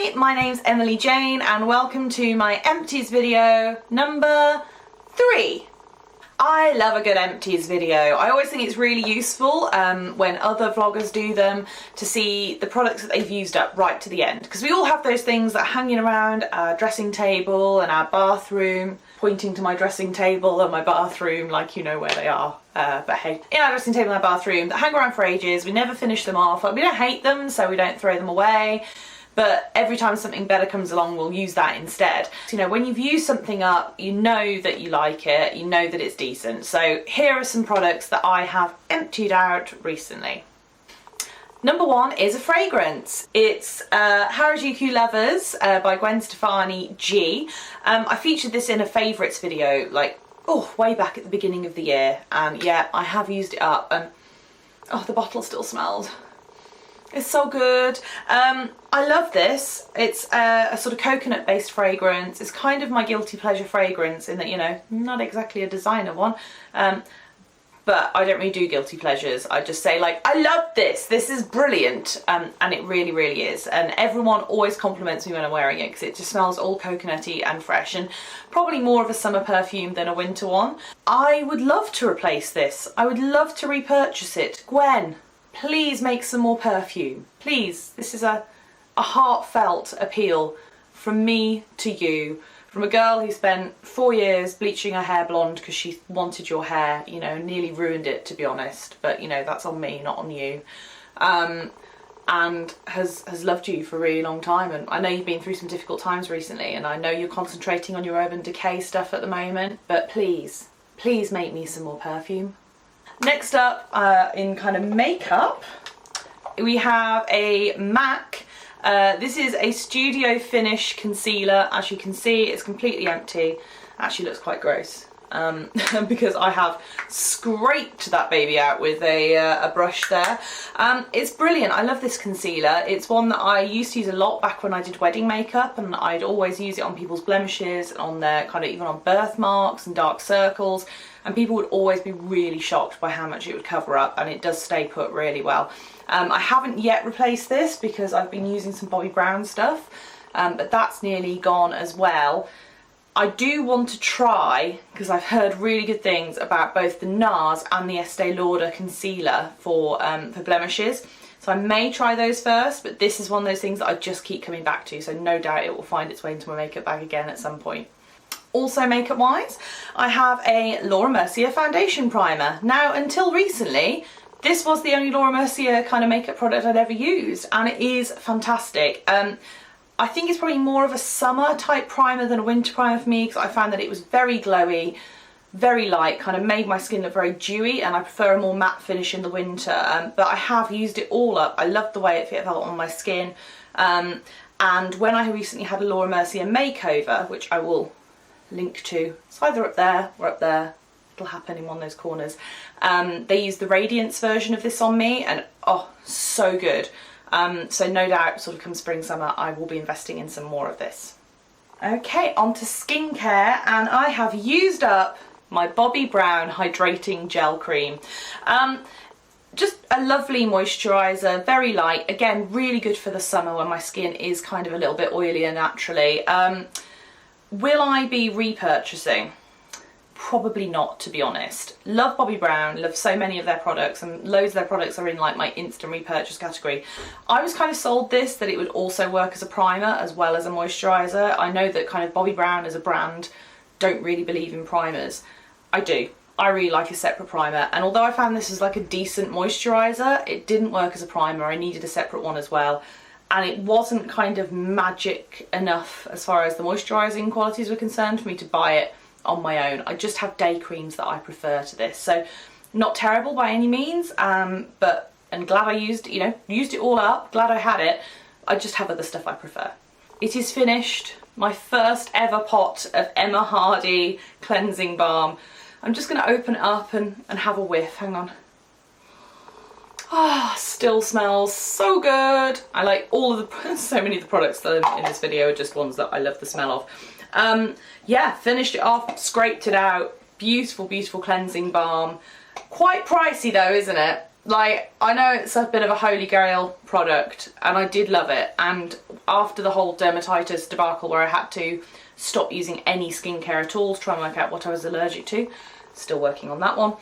Hi, my name's Emily Jayne and welcome to my Empties video number 3. I love a good Empties video. I always think it's really useful when other vloggers do them to see the products that they've used up right to the end, because we all have those things that are hanging around our dressing table and our bathroom, pointing to my dressing table and my bathroom like you know where they are. But hey, in our dressing table and our bathroom that hang around for ages, we never finish them off. Like, we don't hate them, so we don't throw them away. But every time something better comes along, we'll use that instead. You know, when you've used something up, you know that you like it, you know that it's decent. So here are some products that I have emptied out recently. Number 1 is a fragrance. It's Harajuki Lovers by Gwen Stefani G. I featured this in a favourites video, like, way back at the beginning of the year. And yeah, I have used it up and, the bottle still smells. It's so good. I love this. It's a sort of coconut based fragrance. It's kind of my guilty pleasure fragrance in that, you know, not exactly a designer one. But I don't really do guilty pleasures. I just say like, I love this. This is brilliant. And it really, really is. And everyone always compliments me when I'm wearing it because it just smells all coconutty and fresh and probably more of a summer perfume than a winter one. I would love to replace this. I would love to repurchase it. Gwen, please make some more perfume. Please. This is a heartfelt appeal from me to you. From a girl who spent 4 years bleaching her hair blonde because she wanted your hair, you know, nearly ruined it, to be honest. But, you know, that's on me, not on you. And has loved you for a really long time. And I know you've been through some difficult times recently, and I know you're concentrating on your Urban Decay stuff at the moment. But please, please make me some more perfume. Next up, in kind of makeup, we have a MAC. This is a Studio Finish concealer. As you can see, it's completely empty. Actually looks quite gross because I have scraped that baby out with a brush there. It's brilliant. I love this concealer. It's one that I used to use a lot back when I did wedding makeup, and I'd always use it on people's blemishes, on their kind of even on birthmarks and dark circles, and people would always be really shocked by how much it would cover up, and it does stay put really well. I haven't yet replaced this because I've been using some Bobbi Brown stuff, but that's nearly gone as well. I do want to try, because I've heard really good things about both the NARS and the Estee Lauder concealer for blemishes. So I may try those first, but this is one of those things that I just keep coming back to, so no doubt it will find its way into my makeup bag again at some point. Also makeup wise, I have a Laura Mercier foundation primer. Now, until recently, this was the only Laura Mercier kind of makeup product I'd ever used, and it is fantastic. I think it's probably more of a summer type primer than a winter primer for me, because I found that it was very glowy, very light, kind of made my skin look very dewy, and I prefer a more matte finish in the winter. But I have used it all up. I loved the way it felt on my skin. And when I recently had a Laura Mercier makeover, which I will link to, it's either up there or up there, it'll happen in one of those corners. They used the Radiance version of this on me, and so good. So no doubt sort of come spring summer I will be investing in some more of this. Okay, on to skincare, and I have used up my Bobbi Brown hydrating gel cream. Just a lovely moisturiser, very light, again really good for the summer when my skin is kind of a little bit oilier naturally. Will I be repurchasing? Probably not, to be honest. Love Bobbi Brown, love so many of their products, and loads of their products are in like my instant repurchase category. I was kind of sold this, that it would also work as a primer as well as a moisturiser. I know that kind of Bobbi Brown as a brand don't really believe in primers. I do. I really like a separate primer, and although I found this was like a decent moisturiser, it didn't work as a primer. I needed a separate one as well. And it wasn't kind of magic enough as far as the moisturising qualities were concerned for me to buy it on my own. I just have day creams that I prefer to this, so not terrible by any means, but I'm glad I used it all up, glad I had it. I just have other stuff I prefer. It is finished, my first ever pot of Emma Hardy cleansing balm. I'm just going to open it up and have a whiff. Hang on. Still smells so good. I like all of the, so many of the products that are in this video are just ones that I love the smell of. Yeah, finished it off, scraped it out. Beautiful, beautiful cleansing balm. Quite pricey though, isn't it? Like, I know it's a bit of a holy grail product, and I did love it, and after the whole dermatitis debacle where I had to stop using any skincare at all to try and work out what I was allergic to, still working on that one,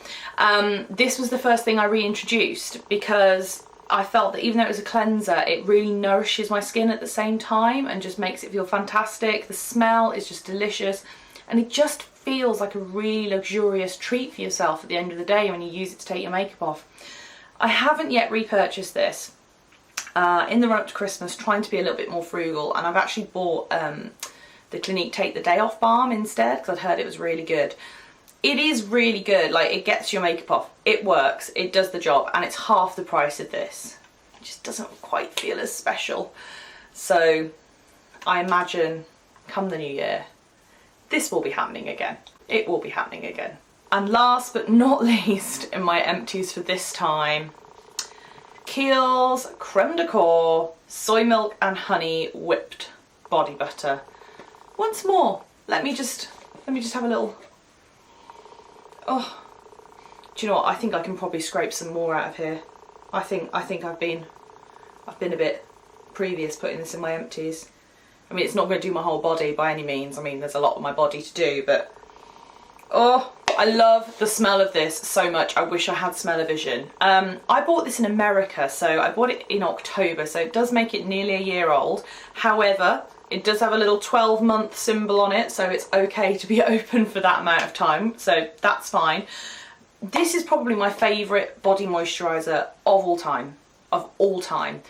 this was the first thing I reintroduced, because I felt that even though it was a cleanser, it really nourishes my skin at the same time and just makes it feel fantastic. The smell is just delicious, and it just feels like a really luxurious treat for yourself at the end of the day when you use it to take your makeup off. I haven't yet repurchased this in the run up to Christmas, trying to be a little bit more frugal, and I've actually bought the Clinique Take the Day Off balm instead, because I'd heard it was really good. It is really good, like it gets your makeup off, it works, it does the job, and it's half the price of this. It just doesn't quite feel as special. So I imagine come the new year, this will be happening again. It will be happening again. And last but not least in my empties for this time, Kiehl's Creme de Corps Soy Milk and Honey Whipped Body Butter. Once more, let me just have a little, oh, do you know what, I think I can probably scrape some more out of here. I think I've been a bit previous putting this in my empties. I mean, it's not going to do my whole body by any means. I mean, there's a lot of my body to do, but oh, I love the smell of this so much. I wish I had smell-o-vision. I bought this in America, so I bought it in October, so it does make it nearly a year old. However, it does have a little 12-month symbol on it, so it's okay to be open for that amount of time, so that's fine. This is probably my favourite body moisturiser of all time.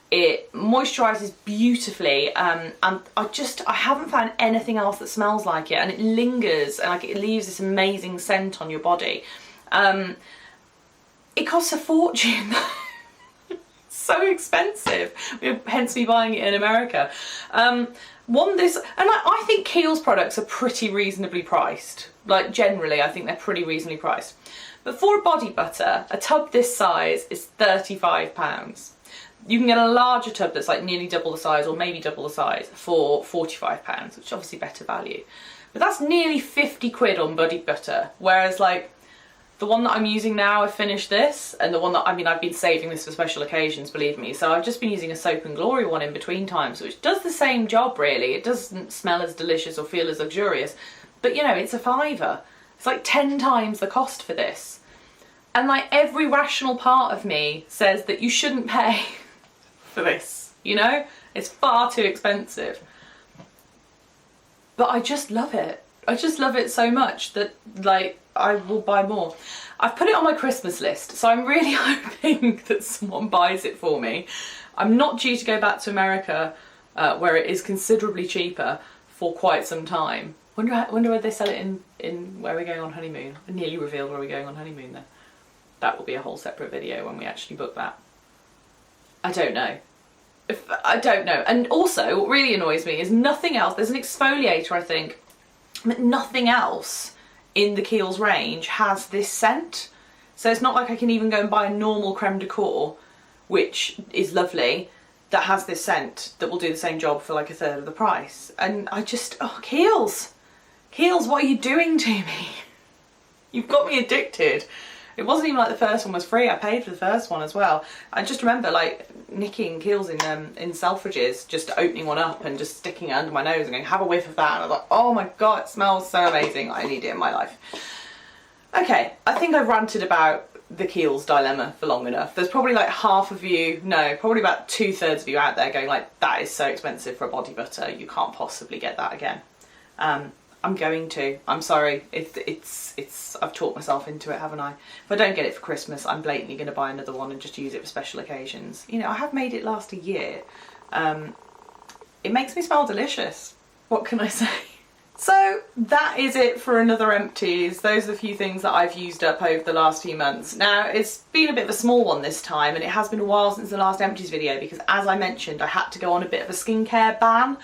It moisturises beautifully, and I haven't found anything else that smells like it, and it lingers, and like it leaves this amazing scent on your body. It costs a fortune. So expensive, hence me buying it in America. I think Kiehl's products are pretty reasonably priced. Like generally, I think they're pretty reasonably priced. But for a body butter, a tub this size is £35. You can get a larger tub that's like nearly double the size, or maybe double the size, for £45, which is obviously better value. But that's nearly 50 quid on body butter, whereas like the one that I'm using now, I finished this, and the one that, I mean, I've been saving this for special occasions, believe me, so I've just been using a Soap and Glory one in between times, which does the same job really. It doesn't smell as delicious or feel as luxurious, but you know, it's a £5. It's like 10 times the cost for this. And like every rational part of me says that you shouldn't pay for this, you know? It's far too expensive. But I just love it. I just love it so much that like I will buy more. I've put it on my Christmas list, so I'm really hoping that someone buys it for me. I'm not due to go back to America, where it is considerably cheaper, for quite some time. Wonder where they sell it in where we're going on honeymoon. I nearly revealed where we're going on honeymoon there. That will be a whole separate video when we actually book that. I don't know. I don't know. And also, what really annoys me is nothing else. There's an exfoliator, I think, but nothing else in the Kiehl's range has this scent. So it's not like I can even go and buy a normal creme de corps, which is lovely, that has this scent that will do the same job for like a third of the price. And I just, oh, Kiehl's, what are you doing to me? You've got me addicted. It wasn't even like the first one was free. I paid for the first one as well. I just remember like nicking Kiehl's in Selfridges, just opening one up and just sticking it under my nose and going, have a whiff of that. And I was like, oh my God, it smells so amazing. I need it in my life. Okay, I think I've ranted about the Kiehl's dilemma for long enough. There's probably like half of you, no, probably about 2/3 of you out there going like, that is so expensive for a body butter. You can't possibly get that again. I'm going to. I'm sorry. I've talked myself into it, haven't I? If I don't get it for Christmas, I'm blatantly going to buy another one and just use it for special occasions. You know, I have made it last a year. It makes me smell delicious. What can I say? So that is it for another empties. Those are the few things that I've used up over the last few months. Now, it's been a bit of a small one this time, and it has been a while since the last empties video because, as I mentioned, I had to go on a bit of a skincare ban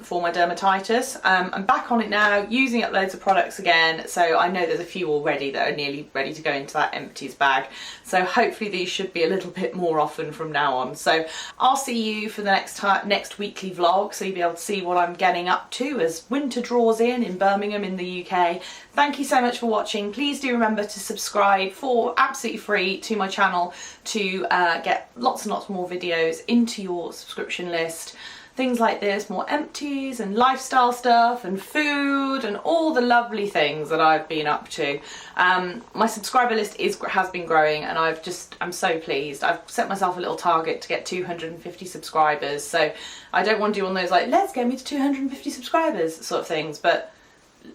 for my dermatitis. I'm back on it now, using up loads of products again, so I know there's a few already that are nearly ready to go into that empties bag. So hopefully these should be a little bit more often from now on. So I'll see you for the next weekly vlog, so you'll be able to see what I'm getting up to as winter winter draws in Birmingham in the UK. Thank you so much for watching. Please do remember to subscribe for absolutely free to my channel to get lots and lots more videos into your subscription list. Things like this, more empties and lifestyle stuff and food and all the lovely things that I've been up to. My subscriber list has been growing, and I'm so pleased. I've set myself a little target to get 250 subscribers, so I don't want to do one of those like, let's get me to 250 subscribers sort of things, but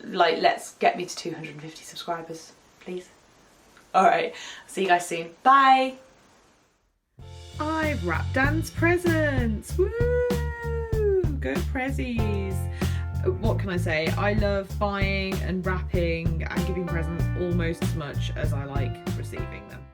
like, let's get me to 250 subscribers, please. Alright, see you guys soon. Bye! I've wrapped Dan's presents! Woo! Go prezzies! What can I say? I love buying and wrapping and giving presents almost as much as I like receiving them.